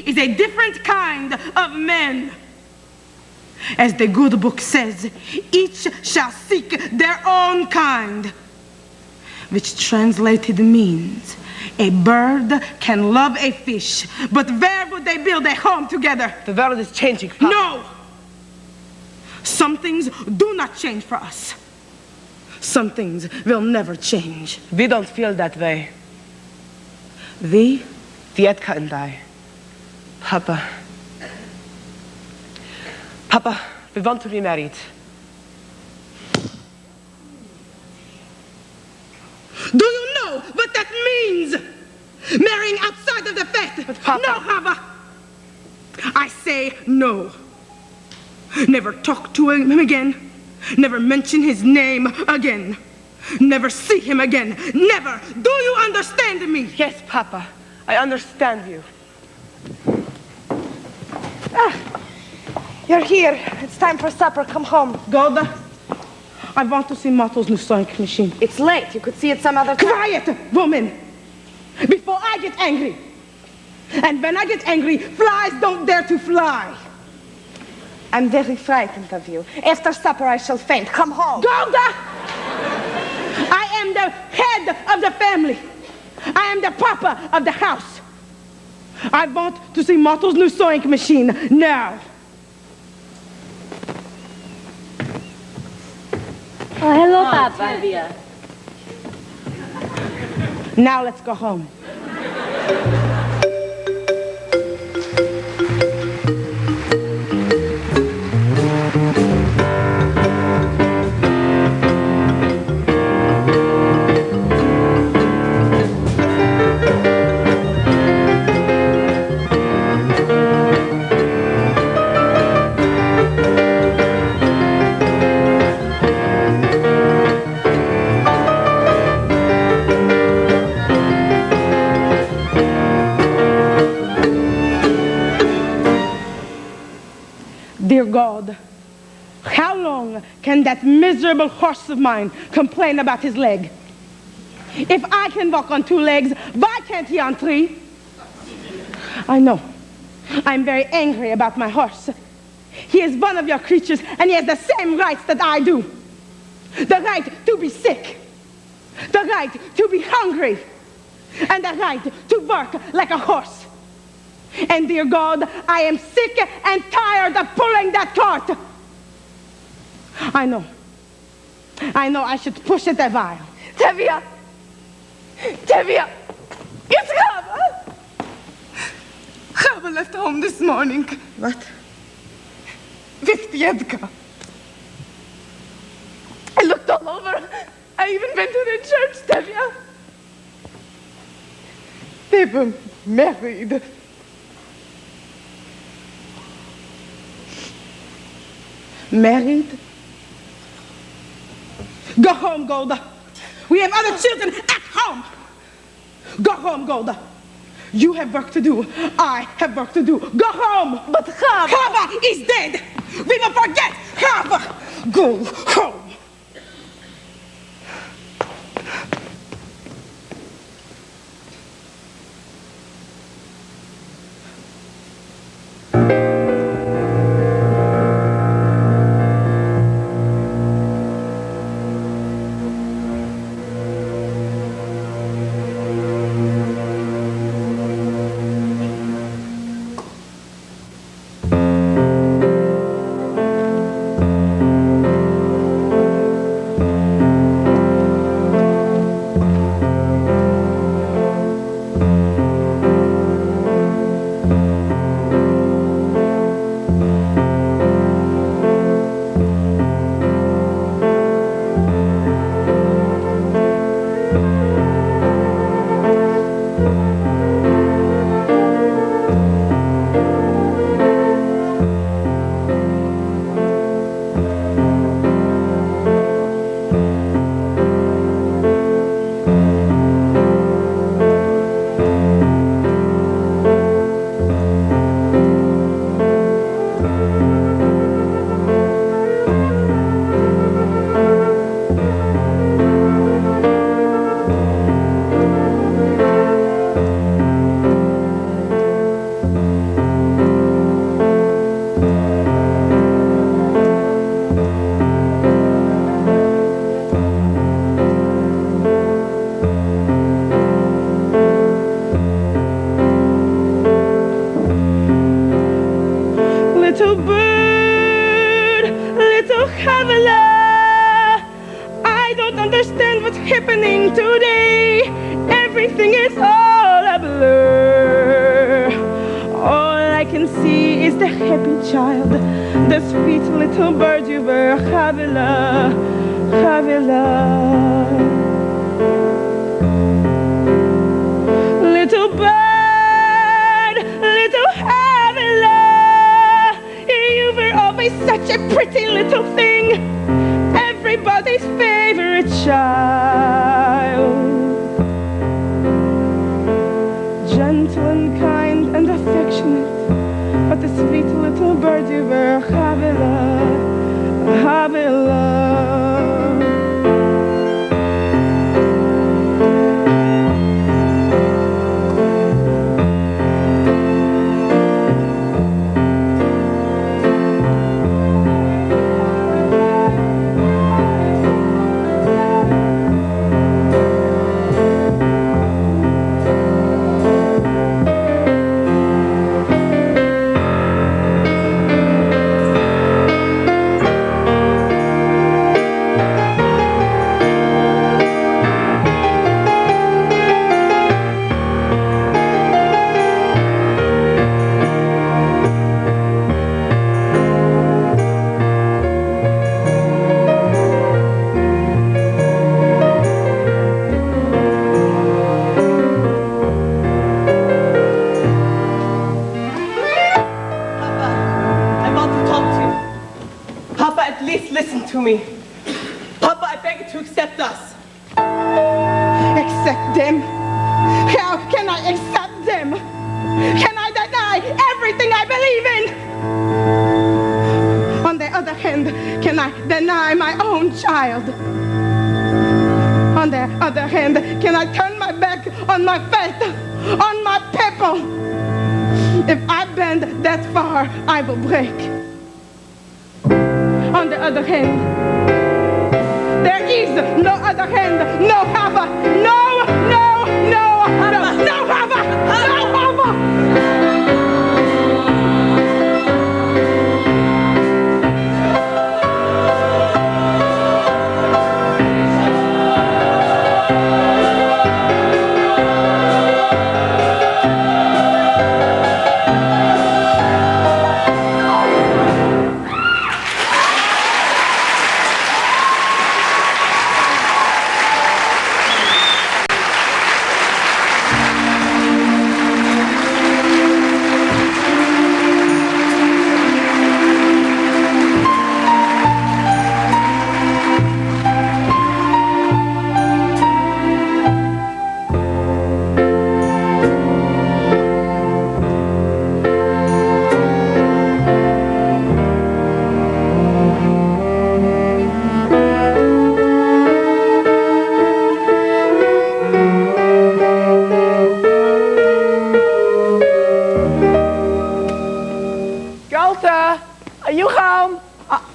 is a different kind of man. As the good book says, each shall seek their own kind, which translated means a bird can love a fish, but where would they build a home together? The world is changing, Papa. No! Some things do not change for us. Some things will never change. We don't feel that way. We? Dietka and I. Papa. Papa, we want to be married. Do you know what that means? Marrying outside of the faith. But Papa... No, Hava. I say no. Never talk to him again. Never mention his name again. Never see him again. Never. Do you understand me? Yes, Papa. I understand you. You're here. It's time for supper. Come home. Gotha, I want to see Mato's new sewing machine. It's late. You could see it some other time. Quiet, woman! Before I get angry. And when I get angry, flies don't dare to fly. I'm very frightened of you. After supper, I shall faint. Come home. Gotha! I am the head of the family. I am the papa of the house. I want to see Mato's new sewing machine now. Oh, hello, Papa. Now let's go home. Dear God, how long can that miserable horse of mine complain about his leg? If I can walk on 2 legs, why can't he on 3? I know. I'm very angry about my horse. He is one of your creatures, and he has the same rights that I do. The right to be sick, the right to be hungry, and the right to work like a horse. And dear God, I am sick and tired of pulling that cart. I know I should push it a while. Tevye! Tevye! It's Chava! Chava left home this morning. What? With Dietka. I looked all over. I even went to the church, Tevye. They were married. Married? Go home, Gotha. We have other children at home. Go home, Gotha. You have work to do. I have work to do. Go home. But Chava... Chava is dead. We will forget Chava. Go home. little bird, little traveler. I don't understand what's happening today. Everything is all a blur. All I can see is the happy child, the sweet little bird you were, traveler, traveler. Little bird, little traveler, you were always such a pretty little thing, everybody's favorite child. Gentle and kind and affectionate, but the sweet little bird you were, traveler, traveler. To me. Papa, I beg you to accept us. Accept them? How can I accept them? Can I deny everything I believe in? On the other hand, can I deny my own child? On the other hand, can I turn my back on my faith, on my people? If I bend that far, I will break. On the other hand, there is no other hand, no Hava, no, no, no, no, no Hava, no Hava.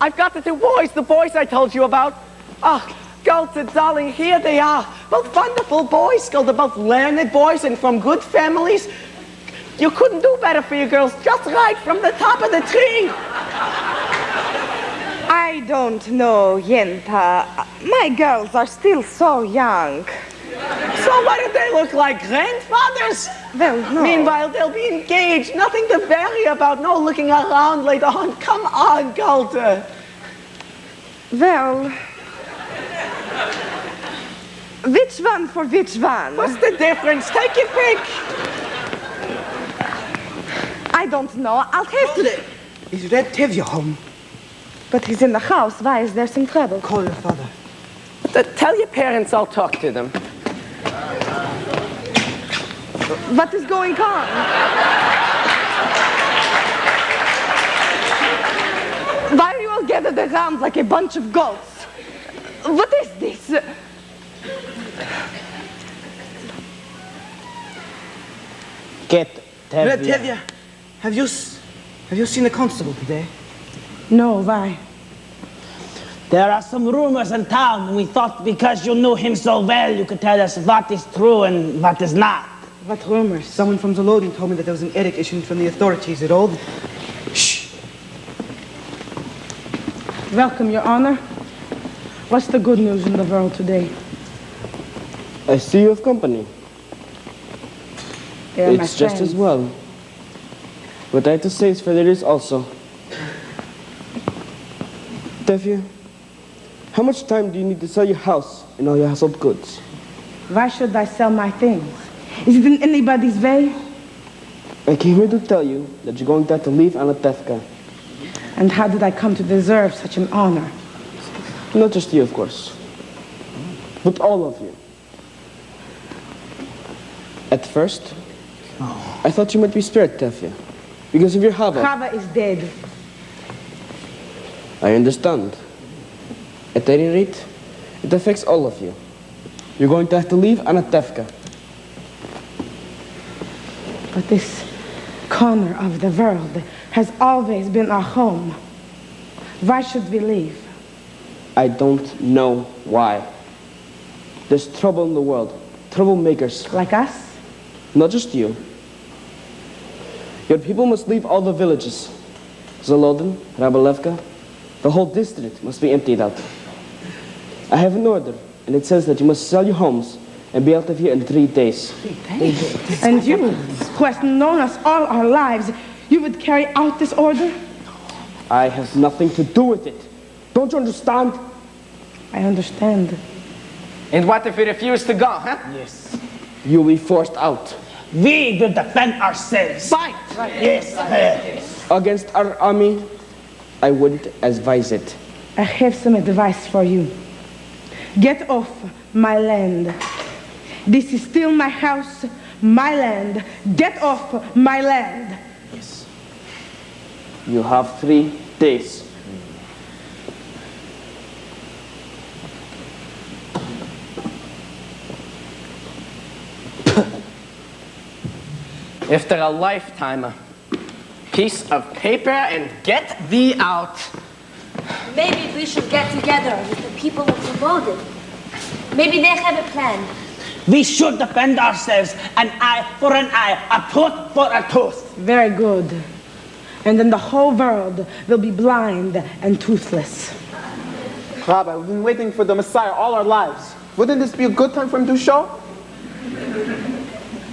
I've got the two boys, I told you about. Oh, Gotha, darling, here they are. Both wonderful boys, Gotha, both learned boys and from good families. You couldn't do better for your girls, just right from the top of the tree. I don't know, Yenta. My girls are still so young. So what do they look like, grandfathers? Well, no. Meanwhile, they'll be engaged. Nothing to worry about. No looking around later on. Come on, Gotha. Well, which one for which one? What's the difference? Take your pick. I don't know. I'll have to... Is Red Tevye home? But he's in the house. Why is there some trouble? Call your father. Tell your parents I'll talk to them. What is going on? Why are you all gathered around like a bunch of goats? What is this? Get Tevye. Red Tevye, have you seen the constable today? No, why? There are some rumors in town, and we thought because you knew him so well, you could tell us what is true and what is not. What rumors? Someone from the loading told me that there was an edict issued from the authorities at all. Shh! Welcome, Your Honor. What's the good news in the world today? I see you have company. They are my It's just friends. as well. What I have to say is for ladies also. Tefia, how much time do you need to sell your house and all your household goods? Why should I sell my things? Is it in anybody's way? I came here to tell you that you're going to have to leave Anatevka. And how did I come to deserve such an honor? Not just you, of course, but all of you. At first, I thought you might be spared, Tefia, because of your Chava. Chava is dead. I understand. At any rate, it affects all of you. You're going to have to leave Anatevka. But this corner of the world has always been our home. Why should we leave? I don't know why. There's trouble in the world. Troublemakers. Like us? Not just you. Your people must leave all the villages. Zolodin, Rabalevka, the whole district must be emptied out. I have an order, and it says that you must sell your homes and be out of here in 3 days. And you, who has known us all our lives, you would carry out this order? I have nothing to do with it. Don't you understand? I understand. And what if we refuse to go, huh? Yes. You'll be forced out. We will defend ourselves. Fight! Yes. Against our army, I wouldn't advise it. I have some advice for you. Get off my land. This is still my house, my land. Get off my land. Yes. You have 3 days. After a lifetime, a piece of paper and get thee out. Maybe we should get together with the people of the world. Maybe they have a plan. We should defend ourselves, an eye for an eye, a tooth for a tooth. Very good. And then the whole world will be blind and toothless. Rabbi, we've been waiting for the Messiah all our lives. Wouldn't this be a good time for him to show?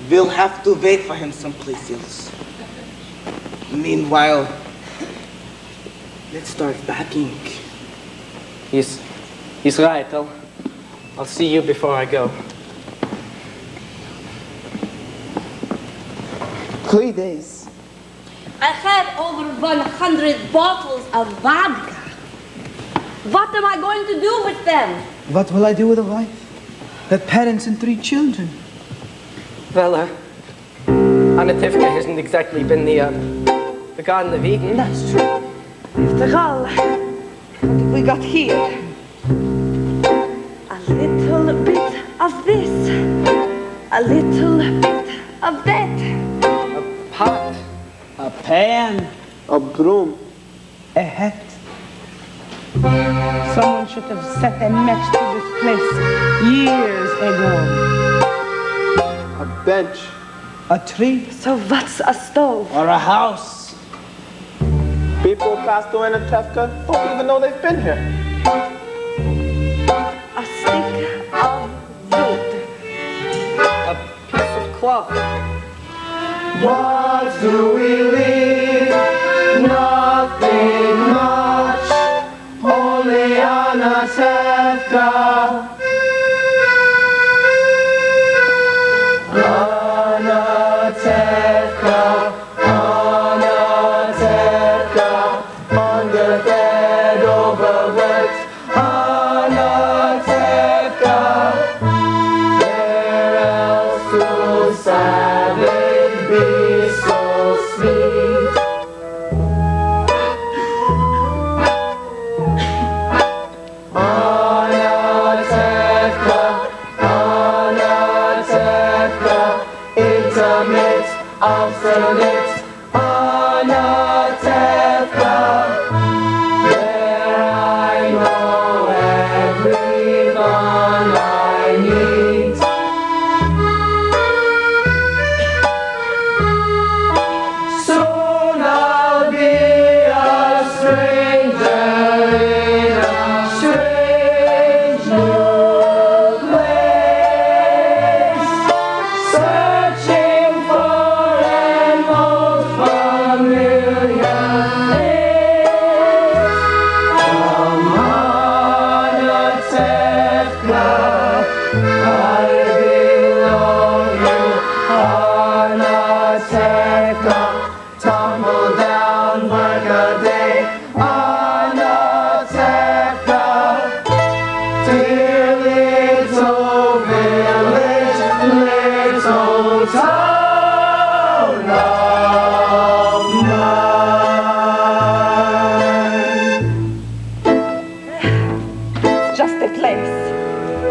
We'll have to wait for him someplace else. Meanwhile, let's start packing. He's right. I'll see you before I go. 3 days. I have over 100 bottles of vodka. What am I going to do with them? What will I do with a wife? With parents and 3 children? Well, Anatevka hasn't exactly been the Garden of Eden. That's true. After all, what have we got here? A little bit of this, a little bit of that. Pot. A pan. A broom. A hat. Someone should have set a match to this place years ago. A bench. A tree. So what's a stove? Or a house. People pass through Anatevka don't even know they've been here. A stick of wood. A piece of cloth. What do we leave? Nothing much. Only Anatevka. Anatevka. Anatevka. Underfed, overworked. Anatevka. Where else to sadly be so sweet? Anatevka, Anatevka, intimate, obstinate, Anatevka, where I know everyone I need. Soon I'll be a stranger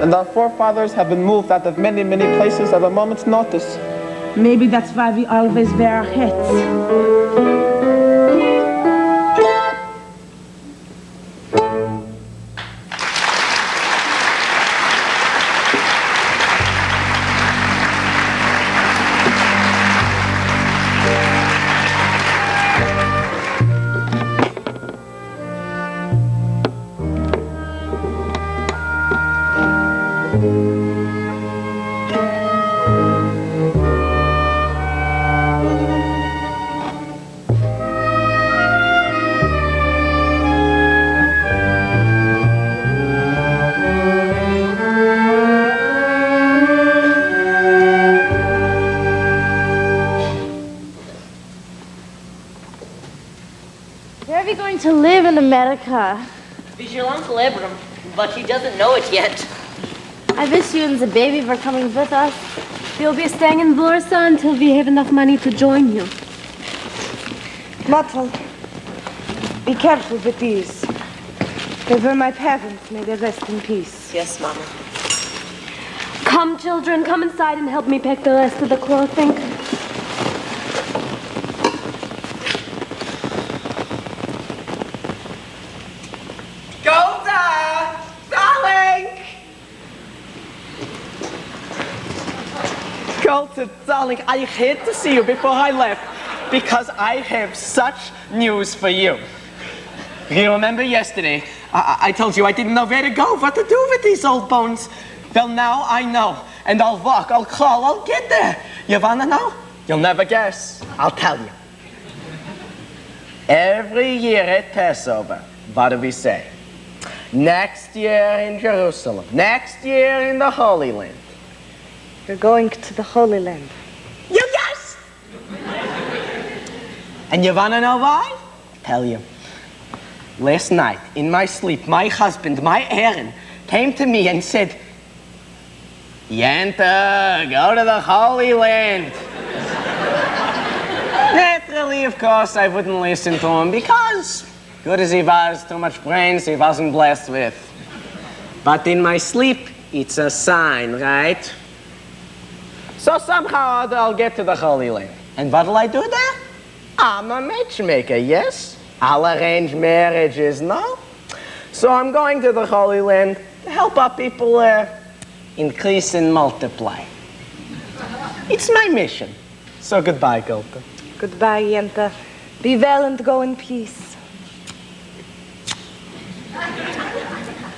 And our forefathers have been moved out of many, many places at a moment's notice. Maybe that's why we always wear our hats. Where are we going to live in America? With your Uncle Abram, but he doesn't know it yet. I wish you and the baby were coming with us. We'll be staying in Warsaw until we have enough money to join you. Mottel, be careful with these. They were my parents. May they rest in peace. Yes, Mama. Come, children, come inside and help me pack the rest of the clothing. Gotha! Darling! Gotha, darling, I had to see you before I left because I have such news for you. You remember yesterday, I told you I didn't know where to go, what to do with these old bones. Well, now I know, and I'll walk, I'll crawl, I'll get there. You wanna know? You'll never guess. I'll tell you. Every year at Passover, what do we say? Next year in Jerusalem, next year in the Holy Land. You're going to the Holy Land. You guessed! And you wanna know why? Tell you. Last night, in my sleep, my husband, my Aaron, came to me and said, Yenta, go to the Holy Land. Naturally, of course, I wouldn't listen to him because, good as he was, too much brains he wasn't blessed with. But in my sleep, it's a sign, right? So somehow or other, I'll get to the Holy Land. And what'll I do there? I'm a matchmaker, yes? I'll arrange marriages, no? So I'm going to the Holy Land to help our people increase and multiply. It's my mission. So goodbye, Gotha. Goodbye, Yenta. Be well and go in peace.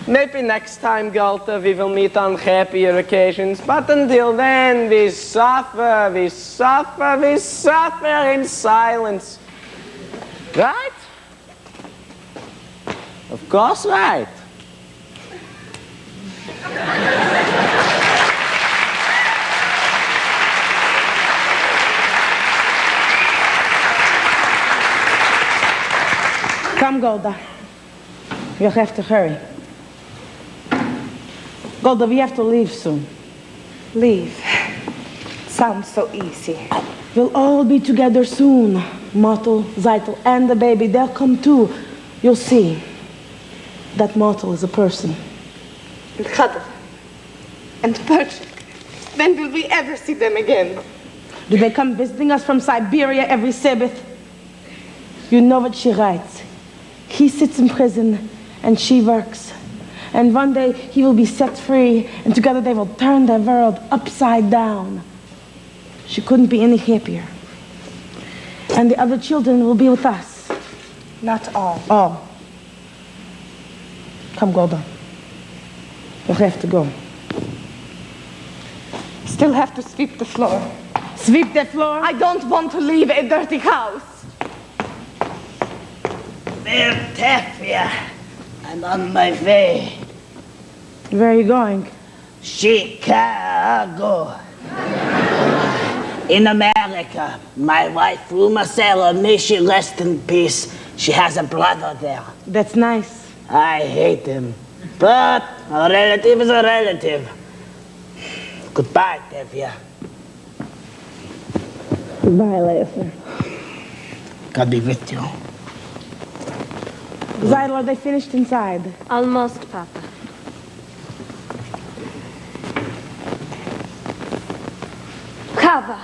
Maybe next time, Gotha, we will meet on happier occasions. But until then, we suffer, we suffer, we suffer in silence. Right? Of course, right. Come, Golda. You have to hurry. Golda, we have to leave soon. Leave. Sounds so easy. We'll all be together soon. Motel, Zeitel, and the baby, they'll come too. You'll see. That Motel is a person. And Gotha. And Perchik. When will we ever see them again? Do they come visiting us from Siberia every Sabbath? You know what she writes. He sits in prison and she works. And one day he will be set free and together they will turn the world upside down. She couldn't be any happier. And the other children will be with us. Not all. All. Come, Golda. You'll have to go. Still have to sweep the floor. Sweep the floor? I don't want to leave a dirty house. There, Tafia. I'm on my way. Where are you going? Chicago. In America. My wife, Marcella, may she rest in peace. She has a brother there. That's nice. I hate him. But a relative is a relative. Goodbye, Tafia. Goodbye, Lester. God be with you. Zeitel, are they finished inside? Almost, Papa. Chava,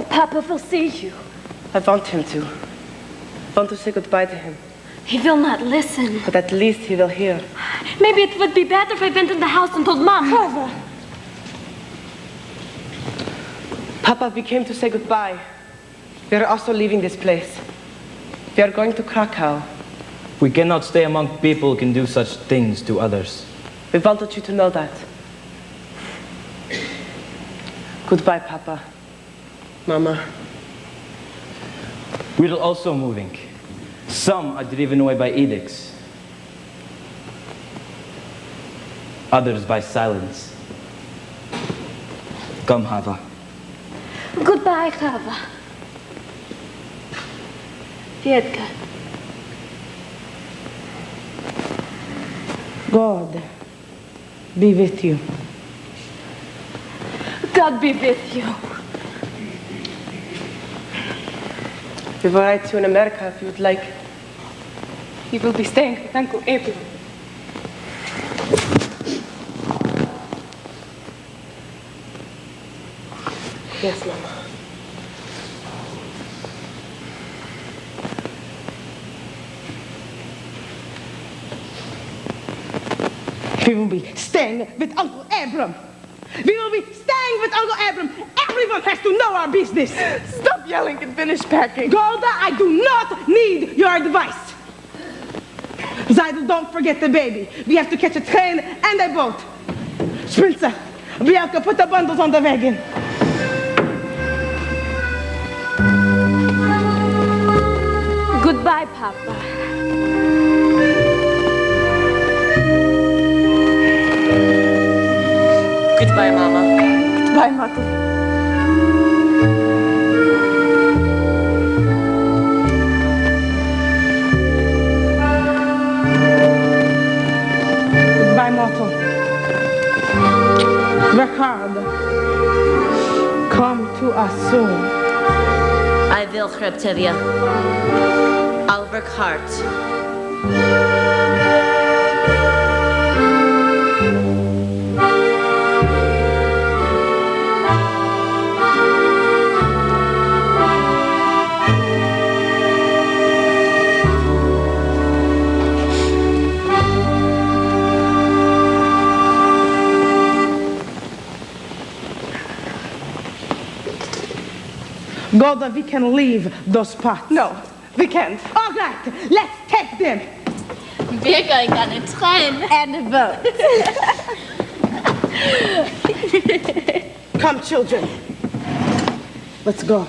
Papa will see you. I want him to. I want to say goodbye to him. He will not listen. But at least he will hear. Maybe it would be better if I went in the house and told Mom. Chava. Papa, we came to say goodbye. We are also leaving this place. We are going to Krakow. We cannot stay among people who can do such things to others. We wanted you to know that. Goodbye, Papa. Mama. We're also moving. Some are driven away by edicts. Others by silence. Come, Hava. Goodbye, Chava. Fiedka. God be with you. God be with you. We will write to you in America if you would like. He will be staying with Uncle Abram. Yes, Mama. We will be staying with Uncle Abram. We will be staying with Uncle Abram. Everyone has to know our business. Stop yelling and finish packing. Golda, I do not need your advice. Zeidel, don't forget the baby. We have to catch a train and a boat. Sprinza, Bianca, put the bundles on the wagon. Goodbye, Papa. Goodbye, Mama. Goodbye, Mother. Goodbye, Motto. Work hard. Come to us soon. I will, Hreptevia. I'll work hard. Golda, we can leave those pots. No, we can't. All right, let's take them. We're going on a train and a boat. Come, children. Let's go.